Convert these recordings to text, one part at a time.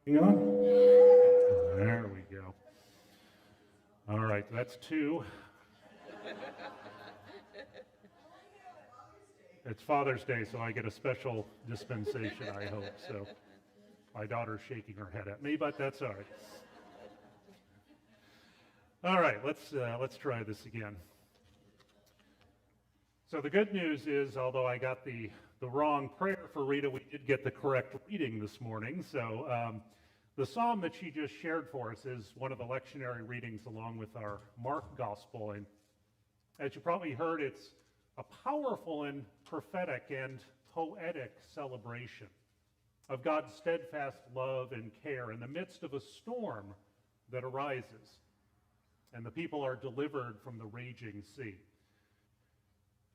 Hang on. There we go. All right, that's two. It's Father's Day, so I get a special dispensation, I hope. So my daughter's shaking her head at me, but that's all right. All right, let's try this again. So the good news is, although I got the wrong prayer for Rita, we did get the correct reading this morning. So the psalm that she just shared for us is one of the lectionary readings along with our Mark Gospel. And as you probably heard, it's a powerful and prophetic and poetic celebration of God's steadfast love and care in the midst of a storm that arises, and the people are delivered from the raging sea.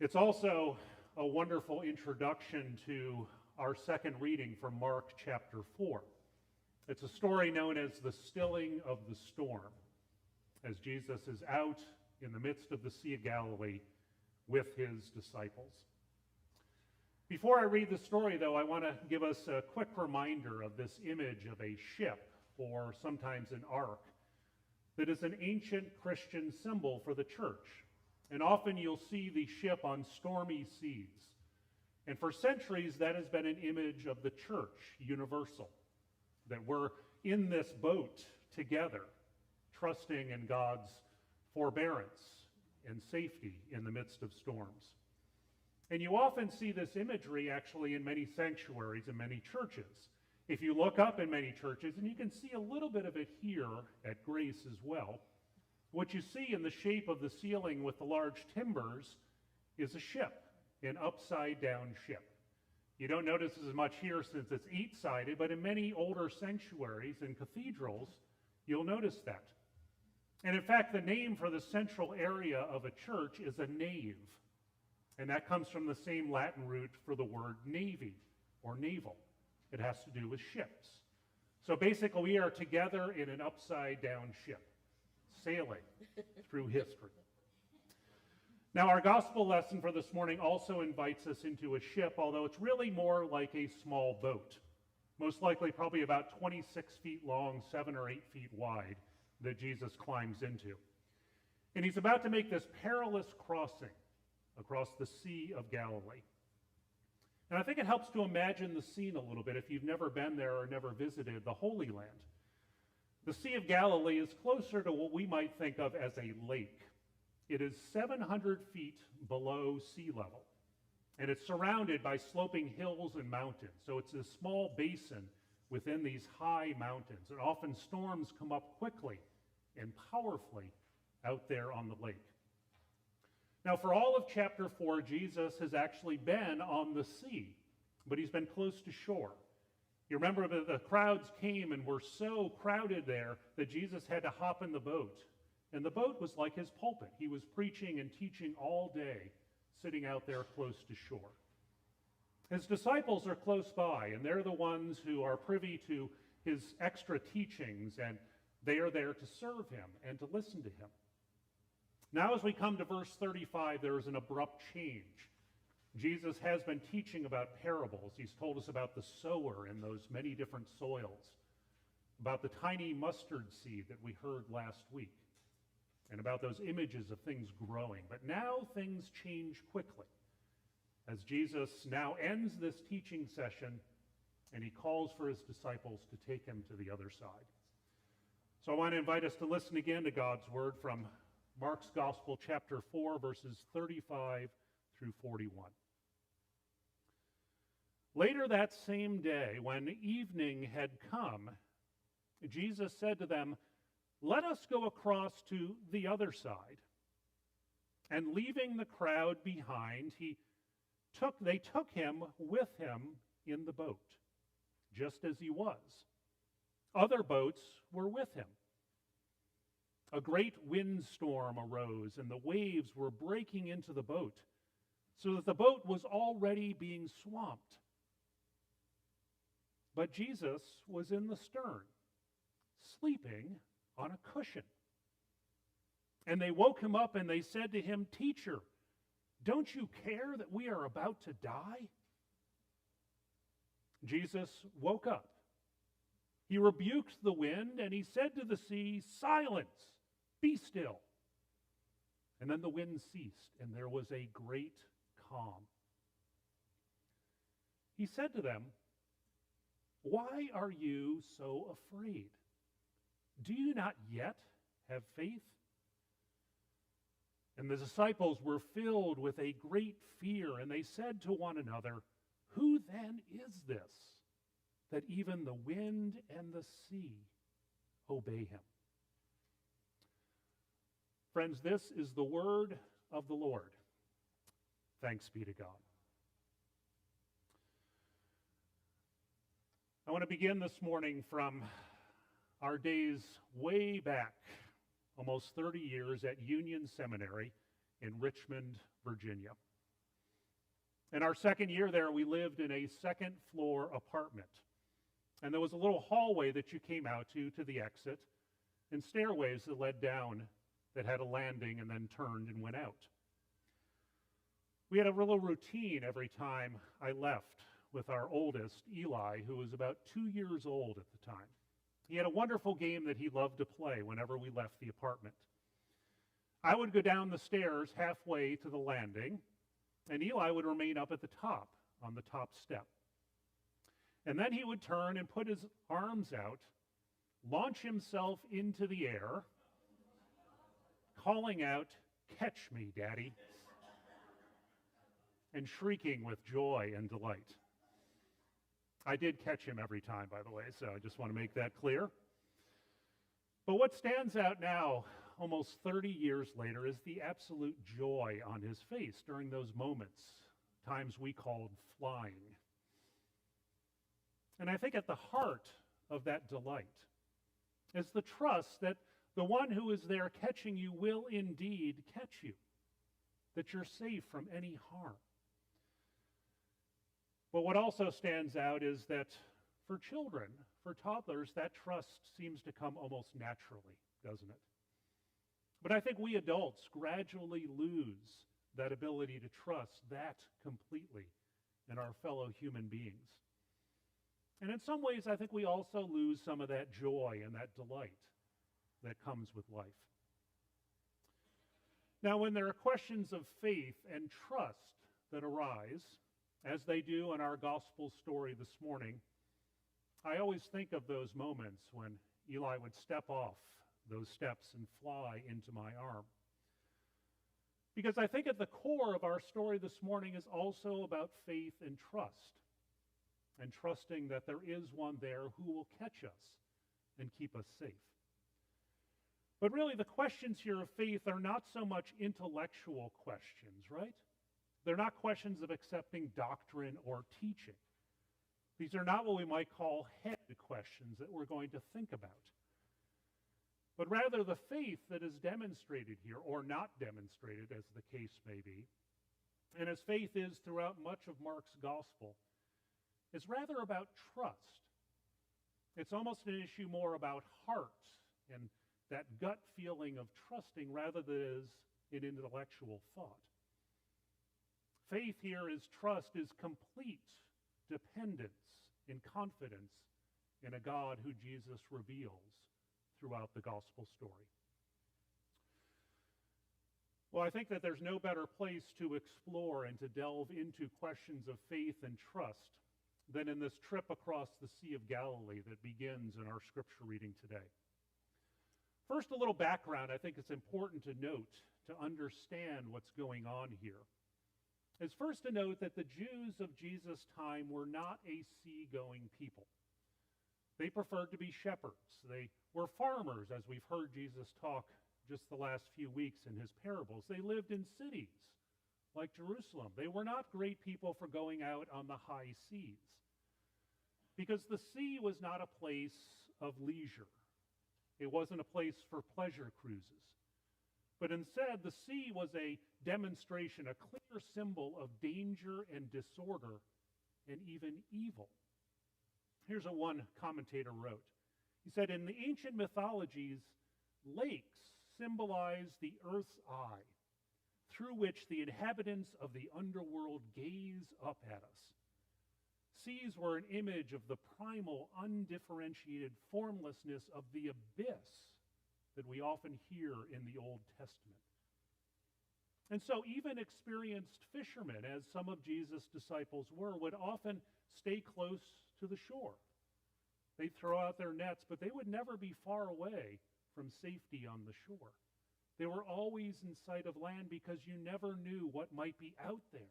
It's also a wonderful introduction to our second reading from Mark chapter 4. It's a story known as the stilling of the storm, as Jesus is out in the midst of the Sea of Galilee with his disciples. Before I read the story, though, I want to give us a quick reminder of this image of a ship, or sometimes an ark, that is an ancient Christian symbol for the church. And often you'll see the ship on stormy seas. And for centuries, that has been an image of the church, universal, that we're in this boat together, trusting in God's forbearance and safety in the midst of storms. And you often see this imagery actually in many sanctuaries and many churches. If you look up in many churches, and you can see a little bit of it here at Grace as well, what you see in the shape of the ceiling with the large timbers is a ship, an upside-down ship. You don't notice as much here since it's eight-sided, but in many older sanctuaries and cathedrals, you'll notice that. And in fact, the name for the central area of a church is a nave. And that comes from the same Latin root for the word navy or naval. It has to do with ships. So basically, we are together in an upside-down ship, sailing through history. Now, our gospel lesson for this morning also invites us into a ship, although it's really more like a small boat. Most likely probably about 26 feet long, 7 or 8 feet wide, that Jesus climbs into. And he's about to make this perilous crossing across the Sea of Galilee. And I think it helps to imagine the scene a little bit if you've never been there or never visited the Holy Land. The Sea of Galilee is closer to what we might think of as a lake. It is 700 feet below sea level, and it's surrounded by sloping hills and mountains. So it's a small basin within these high mountains, and often storms come up quickly and powerfully out there on the lake. Now, for all of chapter 4, Jesus has actually been on the sea, but he's been close to shore. You remember that the crowds came and were so crowded there that Jesus had to hop in the boat. And the boat was like his pulpit. He was preaching and teaching all day, sitting out there close to shore. His disciples are close by, and they're the ones who are privy to his extra teachings, and they are there to serve him and to listen to him. Now, as we come to verse 35, there is an abrupt change. Jesus has been teaching about parables. He's told us about the sower and those many different soils, about the tiny mustard seed that we heard last week, and about those images of things growing. But now things change quickly as Jesus now ends this teaching session and he calls for his disciples to take him to the other side. So I want to invite us to listen again to God's word from Mark's Gospel, chapter 4, verses 35 through 41. Later that same day, when evening had come, Jesus said to them, "Let us go across to the other side." And leaving the crowd behind, they took him with him in the boat, just as he was. Other boats were with him. A great windstorm arose, and the waves were breaking into the boat, so that the boat was already being swamped. But Jesus was in the stern, sleeping on a cushion. And they woke him up, and they said to him, "Teacher, don't you care that we are about to die?" Jesus woke up, He rebuked the wind, and he said to the sea, "Silence, be still." And then the wind ceased, and there was a great calm. He said to them, "Why are you so afraid? Do you not yet have faith?" And the disciples were filled with a great fear, and they said to one another, "Who then is this, that even the wind and the sea obey him?" Friends, this is the word of the Lord. Thanks be to God. I want to begin this morning from our days way back, almost 30 years at Union Seminary in Richmond, Virginia. In our second year there, we lived in a second-floor apartment. And there was a little hallway that you came out to the exit, and stairways that led down that had a landing and then turned and went out. We had a little routine every time I left with our oldest, Eli, who was about 2 years old at the time. He had a wonderful game that he loved to play whenever we left the apartment. I would go down the stairs halfway to the landing, and Eli would remain up at the top, on the top step. And then he would turn and put his arms out, launch himself into the air, calling out, "Catch me, Daddy," and shrieking with joy and delight. I did catch him every time, by the way, so I just want to make that clear. But what stands out now, almost 30 years later, is the absolute joy on his face during those moments, times we called flying. And I think at the heart of that delight is the trust that the one who is there catching you will indeed catch you, that you're safe from any harm. But what also stands out is that for children, for toddlers, that trust seems to come almost naturally, doesn't it? But I think we adults gradually lose that ability to trust that completely in our fellow human beings. And in some ways, I think we also lose some of that joy and that delight that comes with life. Now, when there are questions of faith and trust that arise, as they do in our gospel story this morning, I always think of those moments when Eli would step off those steps and fly into my arm. Because I think at the core of our story this morning is also about faith and trust, and trusting that there is one there who will catch us and keep us safe. But really, the questions here of faith are not so much intellectual questions, right? They're not questions of accepting doctrine or teaching. These are not what we might call head questions that we're going to think about. But rather the faith that is demonstrated here, or not demonstrated as the case may be, and as faith is throughout much of Mark's gospel, is rather about trust. It's almost an issue more about heart and that gut feeling of trusting rather than is an intellectual thought. Faith here is trust, is complete dependence and confidence in a God who Jesus reveals throughout the gospel story. Well, I think that there's no better place to explore and to delve into questions of faith and trust than in this trip across the Sea of Galilee that begins in our scripture reading today. First, a little background I think it's important to note to understand what's going on here. It's first to note that the Jews of Jesus' time were not a seagoing people. They preferred to be shepherds. They were farmers, as we've heard Jesus talk just the last few weeks in his parables. They lived in cities like Jerusalem. They were not great people for going out on the high seas, because the sea was not a place of leisure. It wasn't a place for pleasure cruises. But instead, the sea was a demonstration, a clear symbol of danger and disorder and even evil. Here's what one commentator wrote. He said, in the ancient mythologies, lakes symbolize the earth's eye, through which the inhabitants of the underworld gaze up at us. Seas were an image of the primal, undifferentiated formlessness of the abyss that we often hear in the Old Testament. And so even experienced fishermen, as some of Jesus' disciples were, would often stay close to the shore. They'd throw out their nets, but they would never be far away from safety on the shore. They were always in sight of land because you never knew what might be out there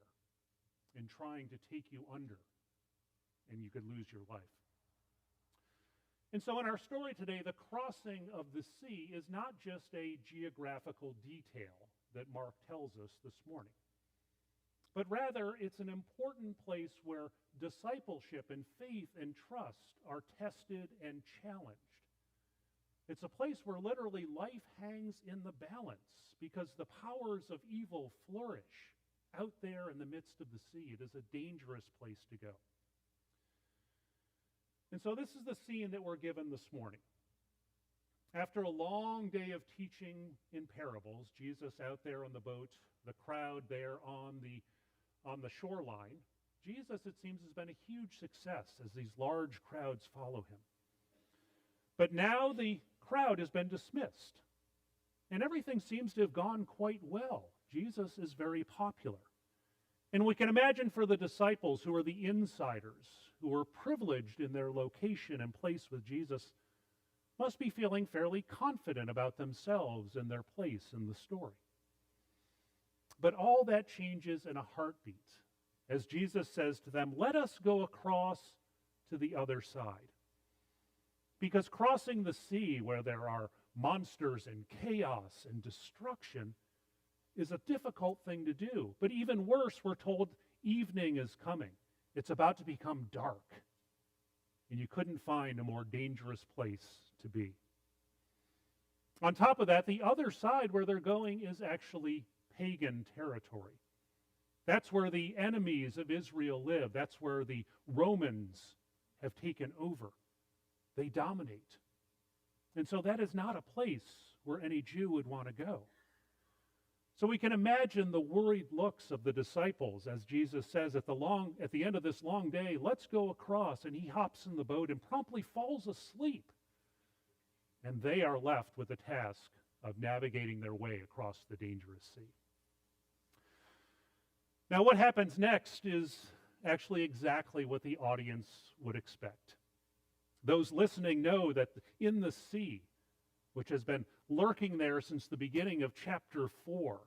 in trying to take you under, and you could lose your life. And so in our story today, the crossing of the sea is not just a geographical detail that Mark tells us this morning, but rather it's an important place where discipleship and faith and trust are tested and challenged. It's a place where literally life hangs in the balance because the powers of evil flourish out there in the midst of the sea. It is a dangerous place to go. And so this is the scene that we're given this morning. After a long day of teaching in parables, Jesus out there on the boat, the crowd there on the shoreline, Jesus, it seems, has been a huge success as these large crowds follow him. But now the crowd has been dismissed, and everything seems to have gone quite well. Jesus is very popular. And we can imagine for the disciples who are the insiders, who were privileged in their location and place with Jesus, must be feeling fairly confident about themselves and their place in the story. But all that changes in a heartbeat as Jesus says to them, "Let us go across to the other side." Because crossing the sea where there are monsters and chaos and destruction is a difficult thing to do. But even worse, we're told evening is coming. It's about to become dark. And you couldn't find a more dangerous place to be. On top of that, the other side where they're going is actually pagan territory. That's where the enemies of Israel live. That's where the Romans have taken over. They dominate. And so that is not a place where any Jew would want to go. So we can imagine the worried looks of the disciples as Jesus says at the end of this long day, "Let's go across," and he hops in the boat and promptly falls asleep. And they are left with the task of navigating their way across the dangerous sea. Now what happens next is actually exactly what the audience would expect. Those listening know that in the sea, which has been lurking there since the beginning of chapter 4,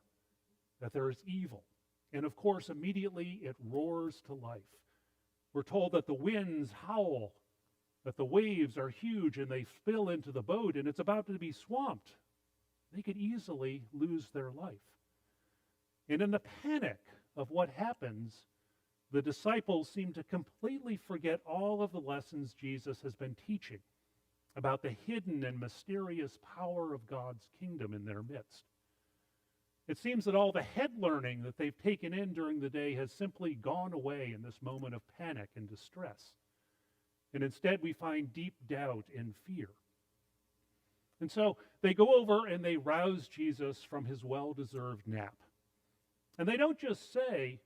that there is evil. And of course, immediately it roars to life. We're told that the winds howl, that the waves are huge and they spill into the boat and it's about to be swamped. They could easily lose their life. And in the panic of what happens, the disciples seem to completely forget all of the lessons Jesus has been teaching about the hidden and mysterious power of God's kingdom in their midst. It seems that all the head learning that they've taken in during the day has simply gone away in this moment of panic and distress. And instead we find deep doubt and fear. And so they go over and they rouse Jesus from his well-deserved nap. And they don't just say,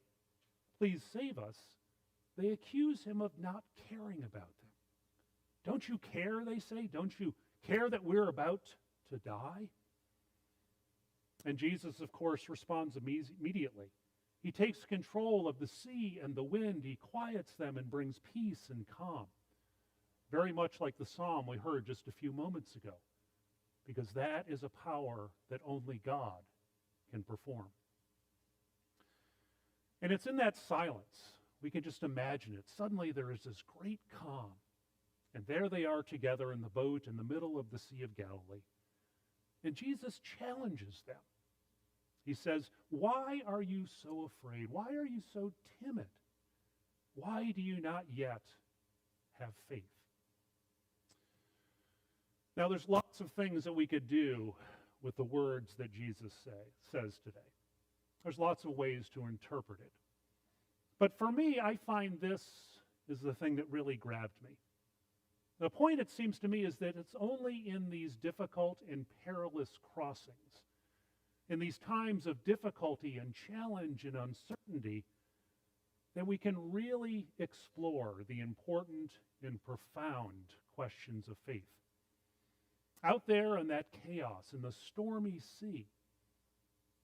"Please save us." They accuse him of not caring about them. "Don't you care," they say? "Don't you care that we're about to die?" And Jesus, of course, responds immediately. He takes control of the sea and the wind. He quiets them and brings peace and calm. Very much like the psalm we heard just a few moments ago, because that is a power that only God can perform. And it's in that silence, we can just imagine it. Suddenly there is this great calm. And there they are together in the boat in the middle of the Sea of Galilee. And Jesus challenges them. He says, "Why are you so afraid? Why are you so timid? Why do you not yet have faith?" Now there's lots of things that we could do with the words that Jesus says today. There's lots of ways to interpret it. But for me, I find this is the thing that really grabbed me. The point, it seems to me, is that it's only in these difficult and perilous crossings, in these times of difficulty and challenge and uncertainty, that we can really explore the important and profound questions of faith. Out there in that chaos, in the stormy sea,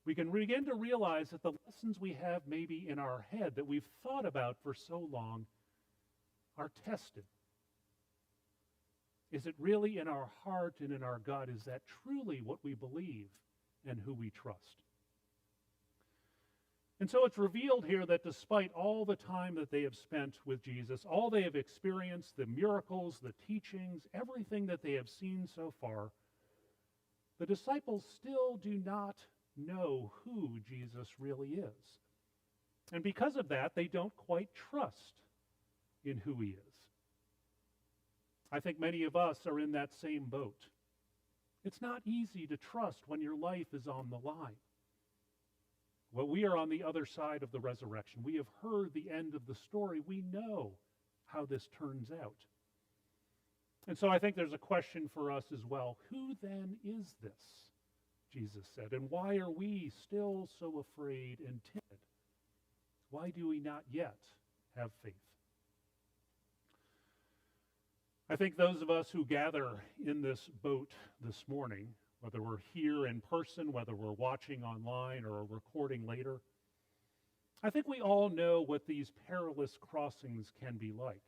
we can begin to realize that the lessons we have maybe in our head that we've thought about for so long are tested. Is it really in our heart and in our gut? Is that truly what we believe and who we trust? And so it's revealed here that despite all the time that they have spent with Jesus, all they have experienced, the miracles, the teachings, everything that they have seen so far, the disciples still do not know who Jesus really is. And because of that, they don't quite trust in who he is. I think many of us are in that same boat. It's not easy to trust when your life is on the line. Well, we are on the other side of the resurrection. We have heard the end of the story. We know how this turns out. And so I think there's a question for us as well. Who then is this? Jesus said. And why are we still so afraid and timid? Why do we not yet have faith? I think those of us who gather in this boat this morning, whether we're here in person, whether we're watching online or a recording later, I think we all know what these perilous crossings can be like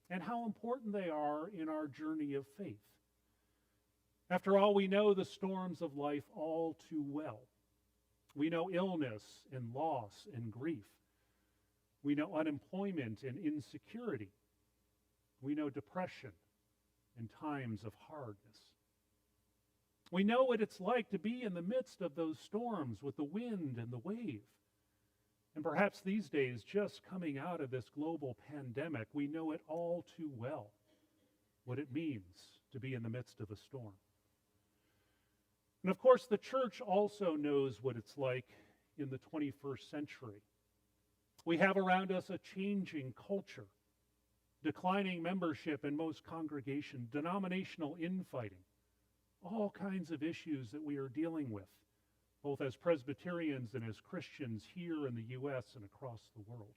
and how important they are in our journey of faith. After all, we know the storms of life all too well. We know illness and loss and grief. We know unemployment and insecurity. We know depression and times of hardness. We know what it's like to be in the midst of those storms with the wind and the wave. And perhaps these days, just coming out of this global pandemic, we know it all too well, what it means to be in the midst of a storm. And of course, the church also knows what it's like in the 21st century. We have around us a changing culture, declining membership in most congregations, denominational infighting, all kinds of issues that we are dealing with, both as Presbyterians and as Christians here in the U.S. and across the world.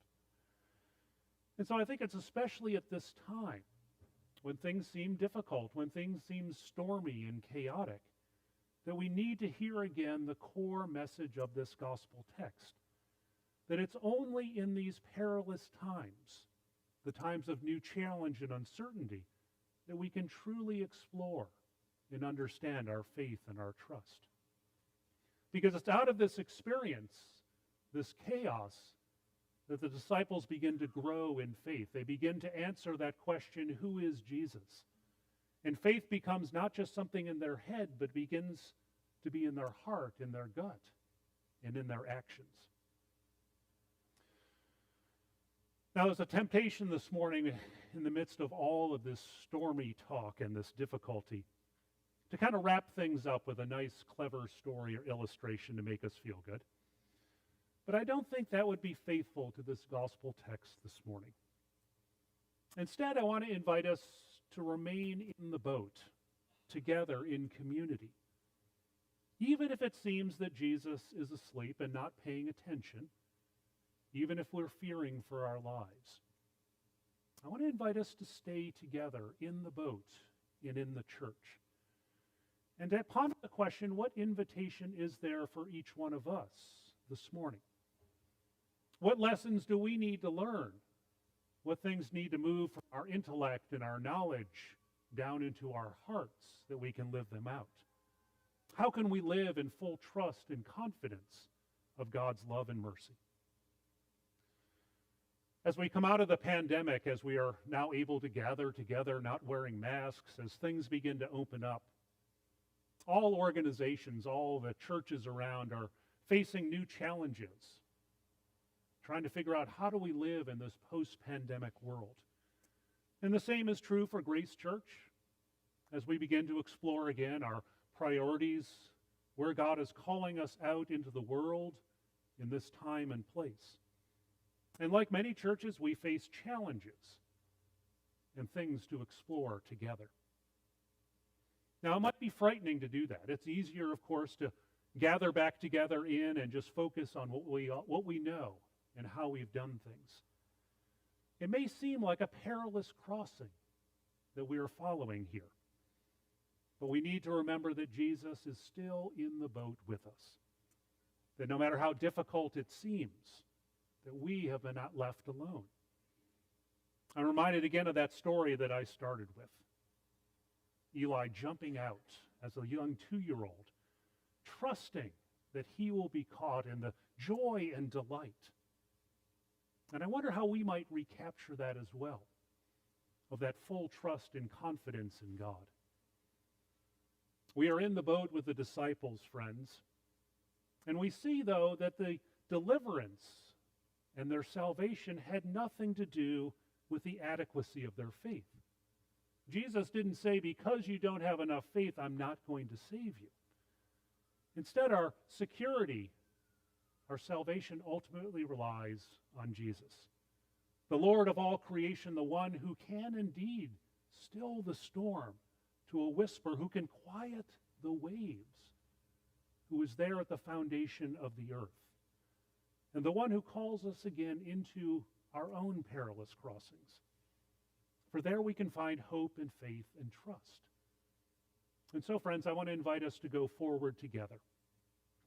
And so I think it's especially at this time, when things seem difficult, when things seem stormy and chaotic, that we need to hear again the core message of this gospel text, that it's only in these perilous times, the times of new challenge and uncertainty, that we can truly explore and understand our faith and our trust. Because it's out of this experience, this chaos, that the disciples begin to grow in faith. They begin to answer that question, who is Jesus? And faith becomes not just something in their head, but begins to be in their heart, in their gut, and in their actions. Now, there's a temptation this morning in the midst of all of this stormy talk and this difficulty to kind of wrap things up with a nice, clever story or illustration to make us feel good. But I don't think that would be faithful to this gospel text this morning. Instead, I want to invite us to remain in the boat, together in community. Even if it seems that Jesus is asleep and not paying attention, even if we're fearing for our lives. I want to invite us to stay together in the boat and in the church. And to ponder the question, what invitation is there for each one of us this morning? What lessons do we need to learn? What things need to move from our intellect and our knowledge down into our hearts that we can live them out? How can we live in full trust and confidence of God's love and mercy? As we come out of the pandemic, as we are now able to gather together, not wearing masks, as things begin to open up, all organizations, all the churches around are facing new challenges, trying to figure out how do we live in this post-pandemic world. And the same is true for Grace Church as we begin to explore again our priorities, where God is calling us out into the world in this time and place. And like many churches, we face challenges and things to explore together. Now, it might be frightening to do that. It's easier, of course, to gather back together in and just focus on what we know and how we've done things. It may seem like a perilous crossing that we are following here, but we need to remember that Jesus is still in the boat with us, that no matter how difficult it seems, that we have been not left alone. I'm reminded again of that story that I started with. Eli jumping out as a young 2-year-old, trusting that he will be caught in the joy and delight. And I wonder how we might recapture that as well, of that full trust and confidence in God. We are in the boat with the disciples, friends, and we see, though, that the deliverance and their salvation had nothing to do with the adequacy of their faith. Jesus didn't say, because you don't have enough faith, I'm not going to save you. Instead, our security, our salvation ultimately relies on Jesus, the Lord of all creation, the one who can indeed still the storm to a whisper, who can quiet the waves, who is there at the foundation of the earth, and the one who calls us again into our own perilous crossings. For there we can find hope and faith and trust. And so, friends, I want to invite us to go forward together.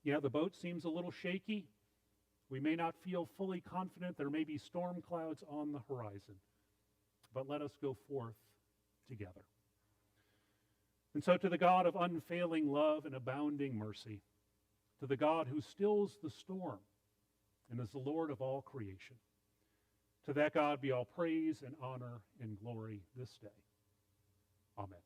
Yeah, the boat seems a little shaky. We may not feel fully confident. There may be storm clouds on the horizon. But let us go forth together. And so to the God of unfailing love and abounding mercy, to the God who stills the storm and is the Lord of all creation, to that God be all praise and honor and glory this day. Amen.